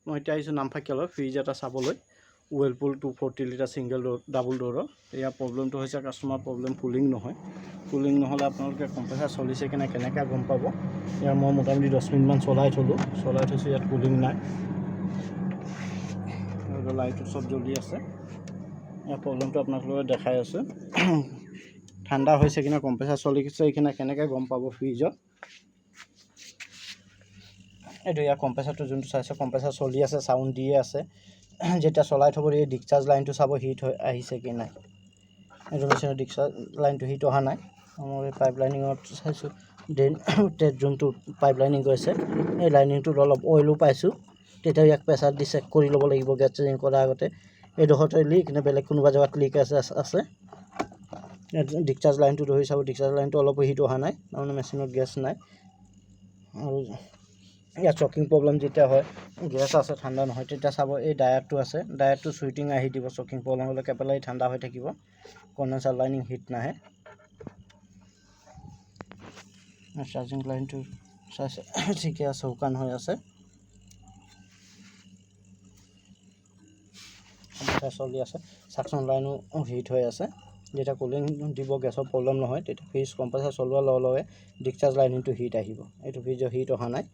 মই এতিয়া আহিছোঁ নামফাকেলৈ ফ্ৰিজ এটা চাবলৈ ৱেলপুল 240 লিটাৰ ছিংগল ডোৰ ডাবল ডোৰৰ। ইয়াৰ প্ৰব্লেমটো হৈছে কাষ্টমাৰ প্ৰব্লেম কুলিং নহয়। কুলিং নহ'লে আপোনালোকে কম্প্ৰেছাৰ চলিছে কি নাই কেনেকৈ গম পাব। ইয়াৰ মই মোটামুটি 10 মিনিটমান চলাই থৈছোঁ, ইয়াত কুলিং নাই। লাইটটো চব জ্বলি আছে। ইয়াৰ প্ৰব্লেমটো আপোনালোকে দেখাই আছোঁ। ঠাণ্ডা হৈছে কিনা কম্প্ৰেছাৰ চলিছে কিনা কেনেকৈ গম পাব ফ্ৰিজত। এইটো ইয়াৰ কম্প্ৰেছাৰটো যোনটো চাইছে কম্প্ৰেছাৰ চলি আছে, চাউণ্ড দিয়ে আছে। যেতিয়া চলাই থ'ব এই ডিছচাৰ্জ লাইনটো চাব হিট হৈ আহিছে কি নাই। এইটো মেচিনৰ ডিছচাৰ্জ লাইনটো হিট অহা নাই। মই পাইপ লাইনিঙত চাইছোঁ ড্ৰেইন যোনটো পাইপ লাইনিং গৈছে এই লাইনিংটোত অলপ অইলো পাইছোঁ। তেতিয়া ইয়াক প্ৰেছাৰ দি চেক কৰি ল'ব লাগিব গেছ চেঞ্জ কৰাৰ আগতে এইডোখৰতে লিক নে বেলেগ কোনোবা জেগাত লিক আছে। ডিছচাৰ্জ লাইনটো ধৰি চাব, ডিছচাৰ্জ লাইনটো অলপ হিট অহা নাই, তাৰমানে মেচিনত গেছ নাই। আৰু ইয়াত চকিং প্ৰব্লেম যেতিয়া হয় গেছ আছে ঠাণ্ডা নহয় তেতিয়া চাব এই ডায়াৰটো আছে, ডায়াৰটো চুইটিং আহি দিব। চকিং প্ৰব্লেম হ'লে কেপেলাৰী ঠাণ্ডা হৈ থাকিব, কণ্ডেনচাৰ লাইনিং হিট নাহে। চাৰ্জিং লাইনটো চাইছে ঠিকে আছে, শুকান হৈ আছে। চলি আছে, চাকচন লাইনো হিট হৈ আছে। যেতিয়া কুলিং দিব গেছৰ প্ৰব্লেম নহয় তেতিয়া ফ্ৰিজ কম্প্ৰেছাৰ চলোৱাৰ লগে লগে ডিছচাৰ্জ লাইনিংটো হিট আহিব। এইটো ফ্ৰিজৰ হিট অহা নাই,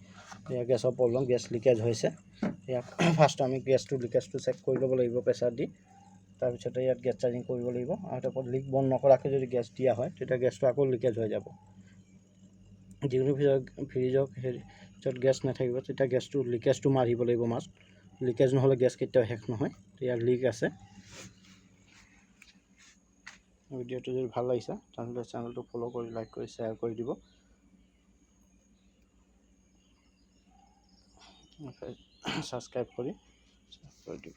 এয়া গেছৰ প্ৰব্লেম, গেছ লিকেজ হৈছে। ইয়াক ফাৰ্ষ্ট আমি লিকেজটো চেক কৰি ল'ব লাগিব প্ৰেছাৰ দি, তাৰপিছতে ইয়াত গেছ চাৰ্জিং কৰিব লাগিব। আৰু তাৰপৰা লিক বন্ধ নকৰাকৈ যদি গেছ দিয়া হয় তেতিয়া গেছটো আকৌ লিকেজ হৈ যাব। যিকোনো ফ্ৰিজৰ য'ত গেছ নাথাকিব তেতিয়া গেছটো লিকেজটো মাৰিব লাগিব মাষ্ট। লিকেজ নহ'লে গেছ কেতিয়াও শেষ নহয়। ইয়াৰ লিক আছে। ভিডিঅ'টো যদি ভাল লাগিছে তেনেহ'লে চেনেলটো ফ'ল' কৰি লাইক কৰি শ্বেয়াৰ কৰি দিব। ছাবস্ক্ৰাইব কৰি দিব।